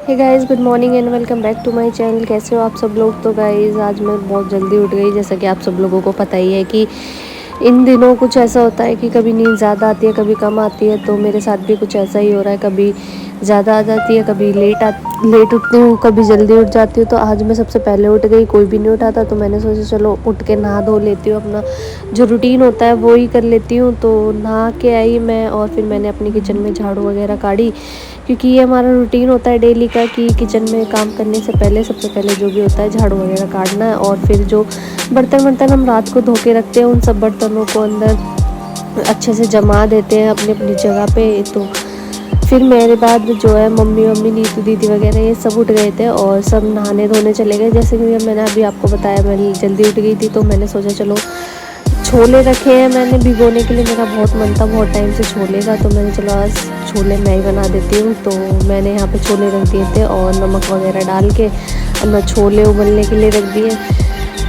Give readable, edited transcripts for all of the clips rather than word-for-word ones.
Hey guys, good morning and welcome back to my channel. कैसे हो आप सब लोग। तो गाइस आज मैं बहुत जल्दी उठ गई, जैसा कि आप सब लोगों को पता ही है कि इन दिनों कुछ ऐसा होता है कि कभी नींद ज़्यादा आती है, कभी कम आती है। तो मेरे साथ भी कुछ ऐसा ही हो रहा है, कभी ज़्यादा आ जाती है, कभी लेट उठती हूँ, कभी जल्दी उठ जाती हूँ। तो आज मैं सबसे पहले उठ गई, कोई भी नहीं उठा था, तो मैंने सोचा चलो उठ के नहा धो लेती हूँ, अपना जो रूटीन होता है वो ही कर लेती हूँ। तो नहा के आई मैं और फिर मैंने अपनी किचन में झाड़ू वगैरह काढ़ी, क्योंकि ये हमारा रूटीन होता है डेली का कि किचन में काम करने से पहले सबसे पहले जो भी होता है झाड़ू वगैरह काटना है। और फिर जो बर्तन हम रात को धो के रखते हैं, उन सब बर्तनों को अंदर अच्छे से जमा देते हैं अपनी अपनी जगह पे। तो फिर मेरे बाद जो है मम्मी नीतू दीदी वगैरह ये सब उठ गए थे और सब नहाने धोने चले गए। जैसे कि मैंने अभी आपको बताया, मैं जल्दी उठ गई थी, तो मैंने सोचा चलो छोले रखे हैं मैंने भिगोने के लिए। मेरा बहुत मन था बहुत टाइम से छोले का, तो मैंने चलो आज छोले मैं ही बना देती हूँ। तो मैंने यहाँ पे छोले रख दिए थे और नमक वगैरह डाल के अब मैं छोले उबलने के लिए रख दिए,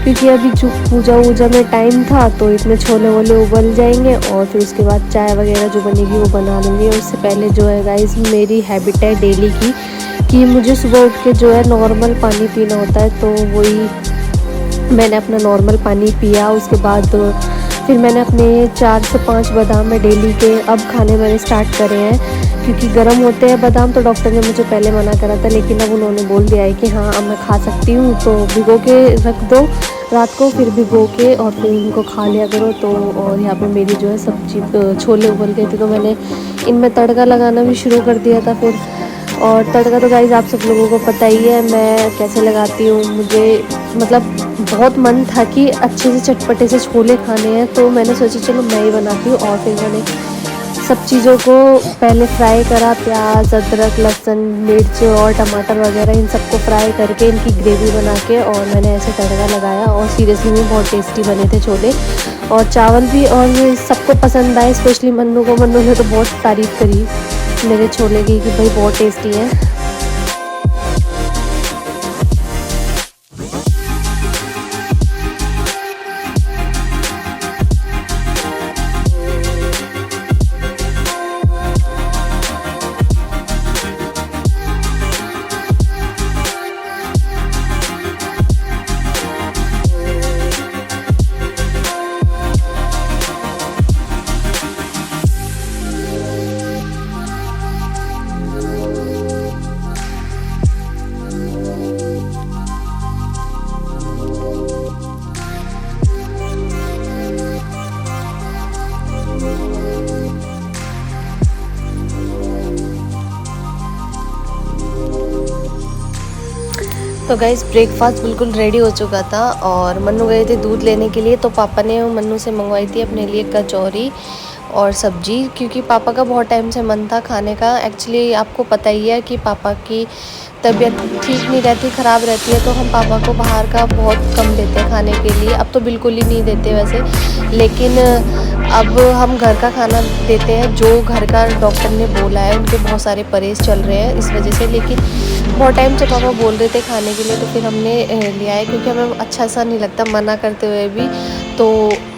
क्योंकि अभी जो पूजा वूजा में टाइम था तो इतने छोले वोले उबल जाएंगे और फिर उसके बाद चाय वगैरह जो बनेगी वो बना लूँगी। उससे पहले जो है गाइस, मेरी हैबिट है डेली की कि मुझे सुबह उठ के जो है नॉर्मल पानी पीना होता है। तो वही मैंने अपना नॉर्मल पानी पिया। उसके बाद फिर मैंने अपने 4 से 5 बादाम मैं डेली के अब खाने मैंने स्टार्ट करे हैं, क्योंकि गर्म होते हैं बादाम। तो डॉक्टर ने मुझे पहले मना करा था, लेकिन अब उन्होंने बोल दिया है कि हाँ अब मैं खा सकती हूँ। तो भिगो के रख दो रात को, फिर भिगो के और फिर उनको खा लिया करो। तो और यहाँ पे मेरी जो है सब्जी छोले उबल गए थे, तो मैंने इनमें तड़का लगाना भी शुरू कर दिया था फिर। और तड़का तो गाइस आप सब लोगों को पता ही है मैं कैसे लगाती हूँ। मुझे मतलब बहुत मन था कि अच्छे से चटपटे से छोले खाने हैं, तो मैंने सोचा चलो मैं ही बनाती हूँ। और फिर मैंने सब चीज़ों को पहले फ्राई करा, प्याज अदरक लहसुन मिर्च और टमाटर वगैरह इन सबको फ्राई करके इनकी ग्रेवी बना के और मैंने ऐसे तड़का लगाया। और सीरियसली में बहुत टेस्टी बने थे छोले और चावल भी, और ये सबको पसंद आए, स्पेशली मन्नू ने तो बहुत तारीफ़ करी मेरे छोले की कि भाई बहुत टेस्टी है। तो गाइस ब्रेकफास्ट बिल्कुल रेडी हो चुका था और मन्नू गए थे दूध लेने के लिए। तो पापा ने मन्नू से मंगवाई थी अपने लिए कचौरी और सब्जी, क्योंकि पापा का बहुत टाइम से मन था खाने का। एक्चुअली आपको पता ही है कि पापा की तबीयत ठीक नहीं रहती, ख़राब रहती है, तो हम पापा को बाहर का बहुत कम देते हैं खाने के लिए। अब तो बिल्कुल ही नहीं देते वैसे, लेकिन अब हम घर का खाना देते हैं जो घर का डॉक्टर ने बोला है। उनके बहुत सारे परहेज़ चल रहे हैं इस वजह से, लेकिन बहुत टाइम से पापा बोल रहे थे खाने के लिए, तो फिर हमने लिया है, क्योंकि हमें अच्छा सा नहीं लगता मना करते हुए भी। तो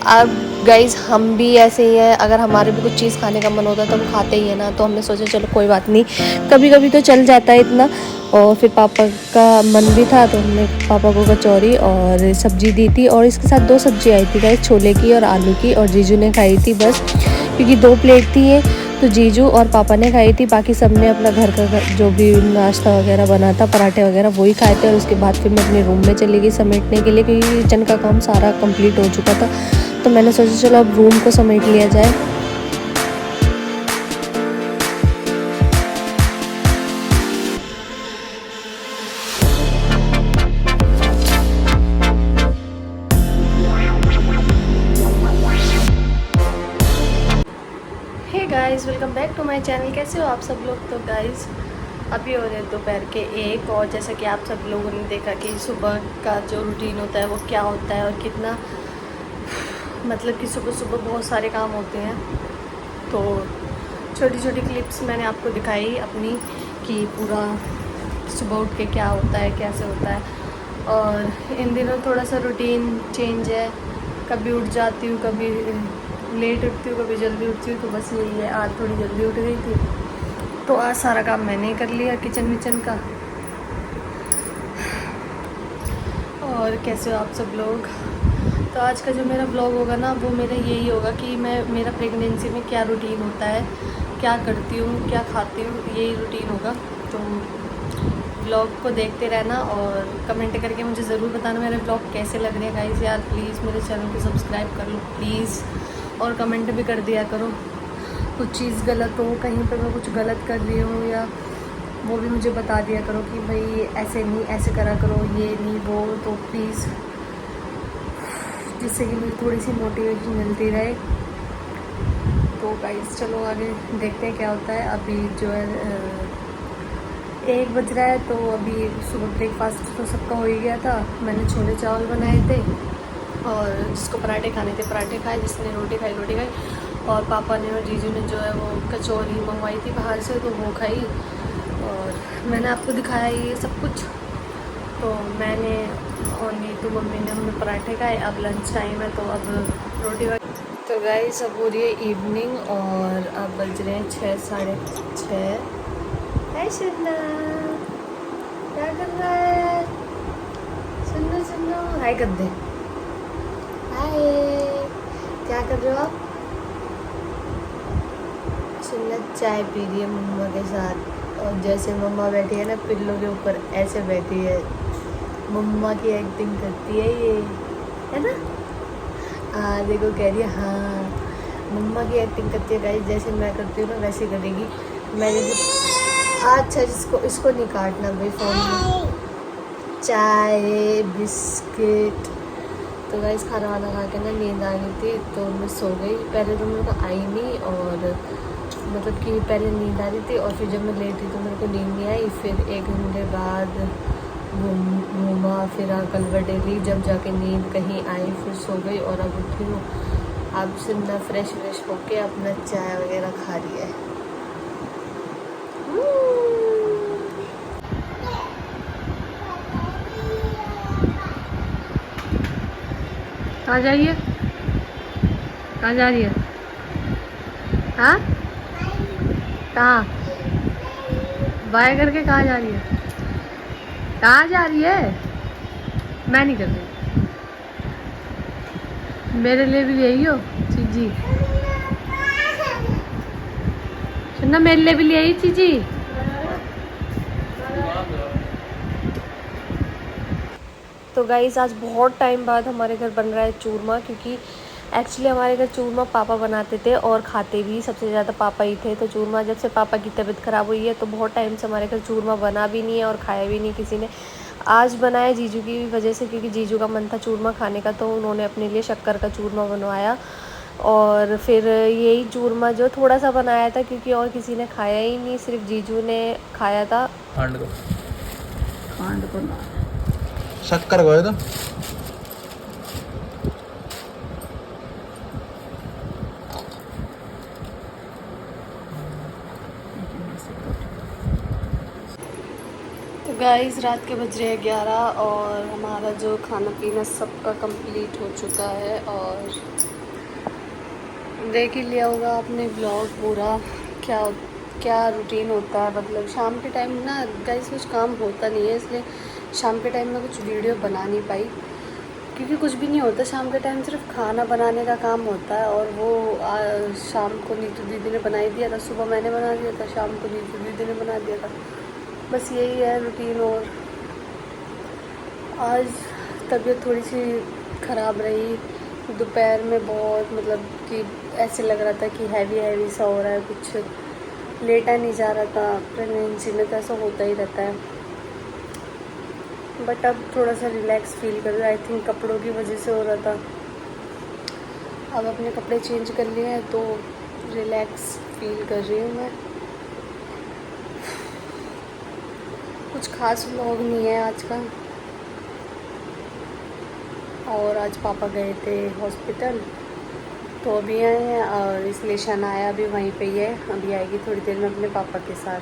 अब गाइज़ हम भी ऐसे ही हैं, अगर हमारे भी कुछ चीज़ खाने का मन होता है तो हम खाते ही है ना। तो हमने सोचा चलो कोई बात नहीं, कभी कभी तो चल जाता है इतना। और फिर पापा का मन भी था तो हमने पापा को कचौरी और सब्जी दी थी, और इसके साथ 2 सब्जी आई थी गाइस, छोले की और आलू की, और जीजू ने खाई थी बस, क्योंकि 2 प्लेट थी ये, तो जीजू और पापा ने खाई थी। बाकी सब ने अपना घर का जो भी नाश्ता वगैरह बना था, पराठे वगैरह, वही खाए थे। और उसके बाद फिर मैं अपने रूम में चली गई समेटने के लिए, क्योंकि किचन का काम सारा कंप्लीट हो चुका था। तो मैंने सोचा चलो अब रूम को समेट लिया जाए। Hey guys, welcome back to my channel. कैसे हो आप सब लोग। तो गाइस अभी हो रहे दोपहर के 1, और जैसा कि आप सब लोगों ने देखा कि सुबह का जो रूटीन होता है वो क्या होता है, और कितना मतलब कि सुबह सुबह बहुत सारे काम होते हैं। तो छोटी छोटी क्लिप्स मैंने आपको दिखाई अपनी कि पूरा सुबह उठ के क्या होता है, कैसे होता है। और इन दिनों थोड़ा सा रूटीन चेंज है, कभी उठ जाती हूँ, कभी लेट उठती हूँ, कभी जल्दी उठती हूँ। तो बस यही है, आज थोड़ी जल्दी उठ गई थी तो आज सारा काम मैंने ही कर लिया किचन विचन का। और कैसे हो आप सब लोग। तो आज का जो मेरा ब्लॉग होगा ना, वो मेरा यही होगा कि मेरा प्रेगनेंसी में क्या रूटीन होता है, क्या करती हूँ, क्या खाती हूँ, यही रूटीन होगा। तो ब्लॉग को देखते रहना और कमेंट करके मुझे ज़रूर बताना मेरे ब्लॉग कैसे लग रहे हैं गाइस। यार प्लीज़ मेरे चैनल को सब्सक्राइब कर लो प्लीज़, और कमेंट भी कर दिया करो। कुछ चीज़ गलत हो, कहीं पर मैं कुछ गलत कर रही हूँ या वो भी मुझे बता दिया करो कि भाई ऐसे नहीं, ऐसे करा करो, ये नहीं वो, तो प्लीज़, जिससे कि मुझे थोड़ी सी मोटिवेशन मिलती रहे। तो गाइस चलो आगे देखते हैं क्या होता है। अभी जो है 1 बज रहा है, तो अभी सुबह ब्रेकफास्ट तो सबका हो ही गया था। मैंने छोले चावल बनाए थे और जिसको पराठे खाने थे पराठे खाए, जिसने रोटी खाई रोटी खाई, और पापा ने और जीजू ने जो है वो कचौरी मंगवाई थी बाहर से, तो वो खाई। और मैंने आपको दिखाया ये सब कुछ। तो मैंने और नीतू मम्मी ने हमने पराठे खाए। अब लंच टाइम है, तो अब रोटी वगैरह। तो गाइस अब हो रही है इवनिंग और अब बज रहे हैं 6 साढ़े 6। है सुन्ना, क्या कर रहा है? सुनो सुनो, हाय कर दे, हाय। क्या कर रहे हो आप? सुन्ना चाय पी रही है मम्मा के साथ, और जैसे मम्मा बैठी है ना पिल्लों के ऊपर, ऐसे बैठी है। मम्मा की एक्टिंग करती है ये, है ना? हाँ देखो, कह रही है हाँ, मम्मा की एक्टिंग करती है गाइस। जैसे मैं करती हूँ ना वैसे करेगी। मैं जैसे अच्छा, इसको नहीं काटना भाई फ़ोन में। चाय बिस्किट। तो गाइस खाना वाना खा के ना नींद आ गई थी, तो मैं सो गई। पहले तो मेरे को आई नहीं, और मतलब कि पहले नींद आ रही थी, और फिर जब मैं लेटी तो मेरे को नींद नहीं आई। फिर 1 घंटे बाद घूमा फिरा कलवर डेली, जब जाके नींद कहीं आई, फिर सो गई और अब उठी हूँ। अब सुनना फ्रेश होके अपना चाय वगैरह खा रही है। कहाँ जा रही है? कहाँ जा रही है? हाँ, कहाँ? बाय करके कहाँ जा रही है? कहाँ जा रही है? मैं नहीं कर रही। मेरे लिए भी ले आई हो चीजी? सुनना, मेरे लिए भी ले आई चीजी। तो गाइस आज बहुत टाइम बाद हमारे घर बन रहा है चूरमा, क्योंकि एक्चुअली हमारे घर चूरमा पापा बनाते थे और खाते भी सबसे ज़्यादा पापा ही थे। तो चूरमा जब से पापा की तबीयत ख़राब हुई है, तो बहुत टाइम से हमारे घर चूरमा बना भी नहीं है और खाया भी नहीं किसी ने। आज बनाया जीजू की वजह से, क्योंकि जीजू का मन था चूरमा खाने का, तो उन्होंने अपने लिए शक्कर का चूरमा बनवाया। और फिर यही चूरमा जो थोड़ा सा बनाया था, क्योंकि और किसी ने खाया ही नहीं, सिर्फ जीजू ने खाया था। खांड को शक्कर गए तो गाइस रात के बज रहे हैं 11 और हमारा जो खाना पीना सबका कंप्लीट हो चुका है। और देख ही लिया होगा आपने ब्लॉग पूरा, क्या क्या रूटीन होता है। मतलब शाम के टाइम ना गाइस कुछ काम होता नहीं है, इसलिए शाम के टाइम में कुछ वीडियो बना नहीं पाई, क्योंकि कुछ भी नहीं होता शाम के टाइम, सिर्फ खाना बनाने का काम होता है। और वो शाम को नीतू दीदी ने बना ही दिया था, सुबह मैंने बना दिया था, शाम को नीतू दीदी ने बना दिया था। बस यही है रूटीन। और आज तबीयत थोड़ी सी ख़राब रही, दोपहर में बहुत, मतलब कि ऐसे लग रहा था कि हैवी सा हो रहा है, कुछ लेटा नहीं जा रहा था। प्रेगनेंसी में तो ऐसा होता ही रहता है, बट अब थोड़ा सा रिलैक्स फील कर रहा है। आई थिंक कपड़ों की वजह से हो रहा था। अब अपने कपड़े चेंज कर लिए हैं, तो रिलैक्स फील कर रही हूँ मैं। कुछ खास व्लॉग नहीं है आज का। और आज पापा गए थे हॉस्पिटल, तो अभी आए हैं, और इसलिए शनाया भी वहीं पे ही है, अभी आएगी थोड़ी देर में अपने पापा के साथ।